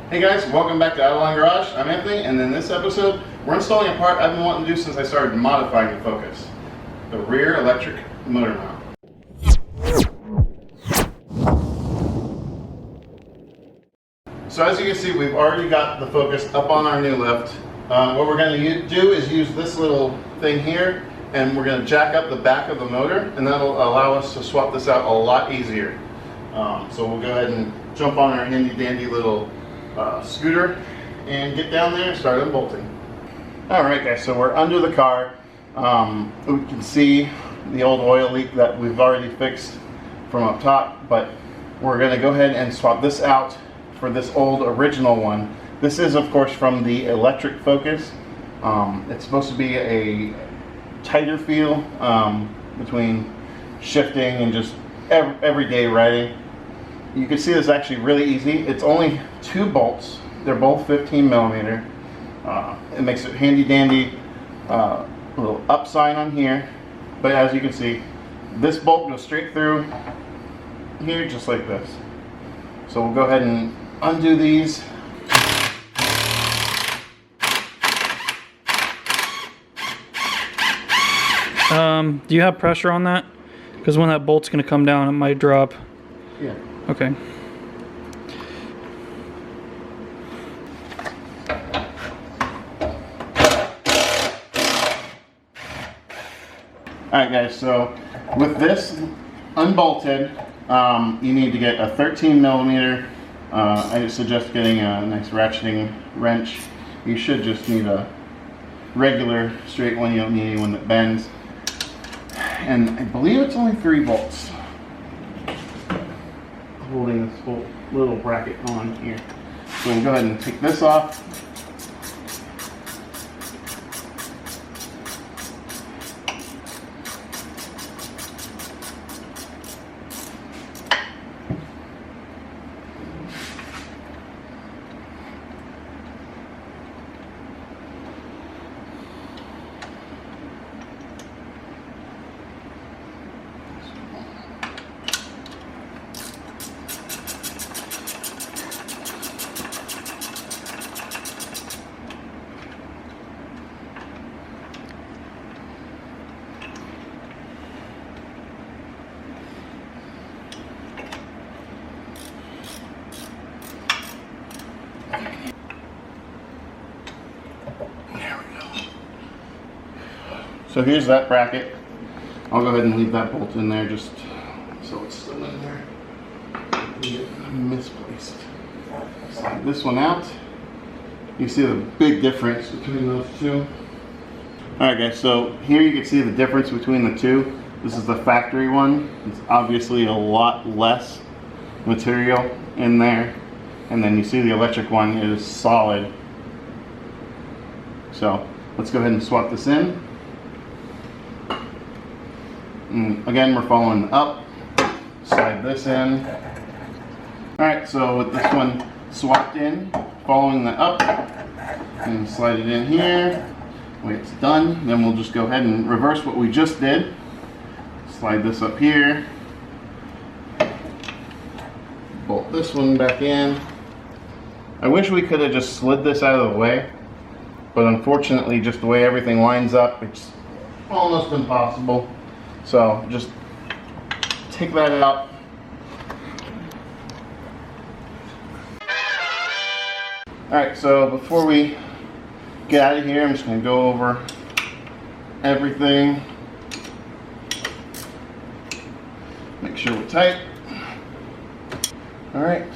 Hey guys, welcome back to Outline Garage. I'm Anthony, and in this episode, we're installing a part I've been wanting to do since I started modifying the Focus, the rear electric motor mount. So as you can see, we've already got the Focus up on our new lift. What we're going to do is use this little thing here, and we're going to jack up the back of the motor, and that'll allow us to swap this out a lot easier. So we'll go ahead and jump on our handy dandy little scooter and get down there and start unbolting. Alright guys, so we're under the car. We can see the old oil leak that we've already fixed from up top, but we're going to go ahead and swap this out for this old original one. This is of course from the electric Focus. It's supposed to be a tighter feel between shifting and just everyday riding. You can see this is actually really easy. It's only 2 bolts. They're both 15 millimeter. It makes it handy dandy. Little up sign on here. But as you can see, this bolt goes straight through here just like this. So we'll go ahead and undo these. Do you have pressure on that? Because when that bolt's going to come down, it might drop. Yeah. Okay. Alright guys, so with this unbolted, you need to get a 13 millimeter. I suggest getting a nice ratcheting wrench. You should just need a regular straight one. You don't need anyone that bends. And I believe it's only 3 bolts holding this whole little bracket on here. So we'll go ahead and take this off. So here's that bracket. I'll go ahead and leave that bolt in there just so it's still in there. Misplaced. Slide this one out. You see the big difference between those two. Alright guys, so here you can see the difference between the two. This is the factory one. It's obviously a lot less material in there. And then you see the electric one is solid. So let's go ahead and swap this in. And again, we're following up. Slide this in. Alright, so with this one swapped in, following the up, and slide it in here. When it's done, then we'll just go ahead and reverse what we just did. Slide this up here. Bolt this one back in. I wish we could have just slid this out of the way, but unfortunately, just the way everything lines up, it's almost impossible. So just take that out. Alright, so before we get out of here, I'm just going to go over everything. Make sure we're tight. Alright.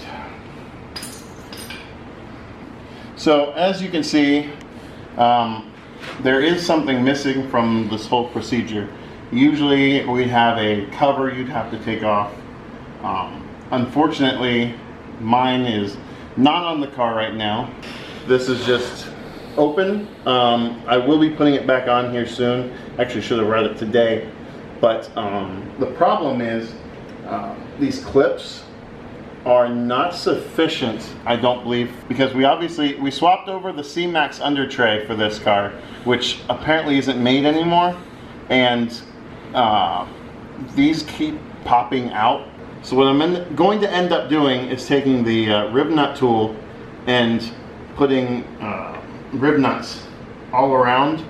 So as you can see, there is something missing from this whole procedure. Usually we have a cover you'd have to take off. Unfortunately, mine is not on the car right now. This is just open. I will be putting it back on here soon. Actually should have read it today. But the problem is these clips are not sufficient, I don't believe, because we swapped over the C-Max under tray for this car, which apparently isn't made anymore, and these keep popping out. So what I'm going to end up doing is taking the rib nut tool and putting rib nuts all around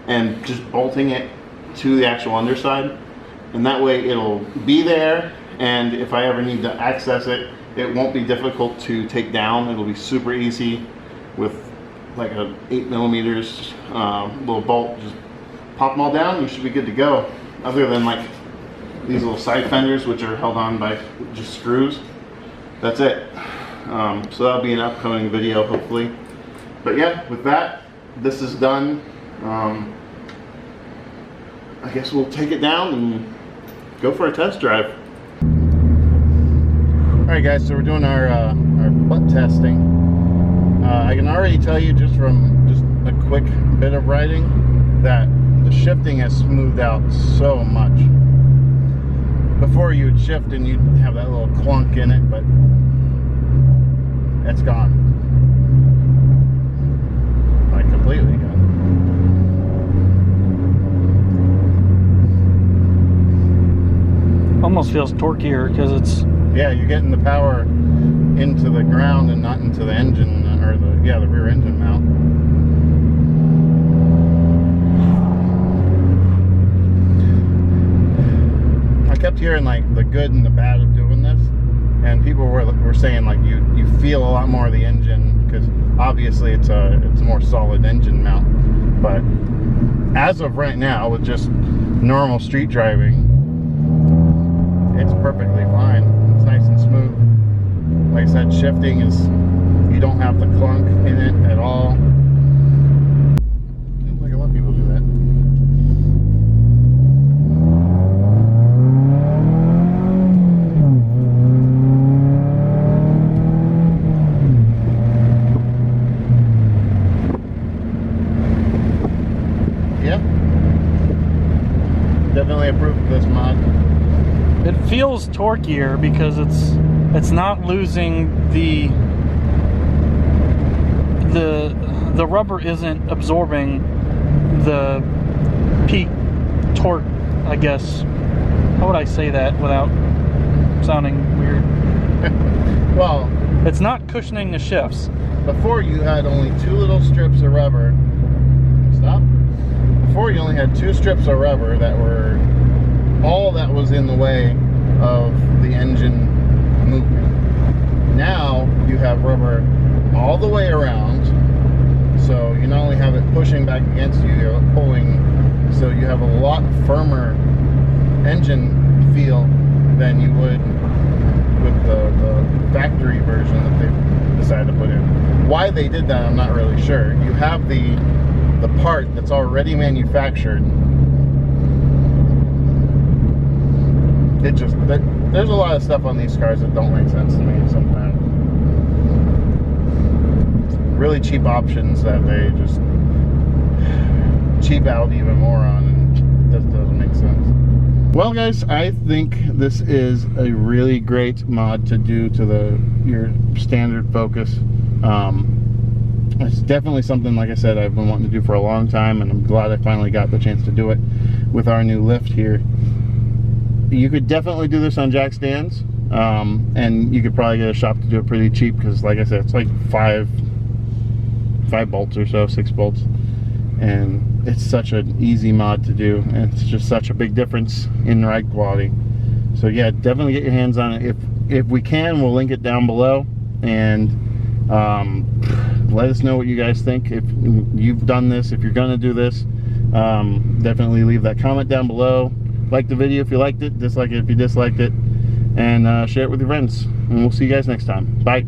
and just bolting it to the actual underside, and that way it'll be there, and if I ever need to access it, it won't be difficult to take down. It'll be super easy with like a 8mm little bolt. Just pop them all down and you should be good to go, other than like these little side fenders which are held on by just screws. That's it. So that'll be an upcoming video hopefully. But yeah, with that, this is done. I guess we'll take it down and go for a test drive. Alright guys, so we're doing our butt testing. I can already tell you just from just a quick bit of riding that the shifting has smoothed out so much. Before you would shift and you'd have that little clunk in it, but it's gone. Like completely gone. Almost feels torquier because it's... Yeah, you're getting the power into the ground and not into the engine, or the rear engine mount. I kept hearing like the good and the bad of doing this, and people were saying like you feel a lot more of the engine because obviously it's a more solid engine mount. But as of right now, with just normal street driving, it's perfectly fine. It's nice and smooth. Like I said, shifting is, you don't have the clunk in it at all. Seems like a lot of people do that. Yeah. Definitely approve of this mod. It feels torquier because it's not losing the rubber isn't absorbing the peak torque, I guess. How would I say that without sounding weird? Well, it's not cushioning the shifts. Before you had only two little strips of rubber. Stop. Before you only had two strips of rubber that were all that was in the way of the engine movement. Now you have rubber all the way around, so you not only have it pushing back against you, you're pulling, so you have a lot firmer engine feel than you would with the factory version that they decided to put in. Why they did that, I'm not really sure. You have the part that's already manufactured. It just, there's a lot of stuff on these cars that don't make sense to me sometimes. Really cheap options that they just cheap out even more on, and it just doesn't make sense. Well guys, I think this is a really great mod to do to your standard Focus. It's definitely something, like I said, I've been wanting to do for a long time, and I'm glad I finally got the chance to do it with our new lift here. You could definitely do this on jack stands, and you could probably get a shop to do it pretty cheap because, like I said, it's like five bolts or so, 6 bolts, and it's such an easy mod to do, and it's just such a big difference in ride quality. So yeah, definitely get your hands on it. If we can, we'll link it down below, and let us know what you guys think. If you've done this, if you're gonna do this, definitely leave that comment down below. Like the video if you liked it, dislike it if you disliked it, and share it with your friends. And we'll see you guys next time. Bye.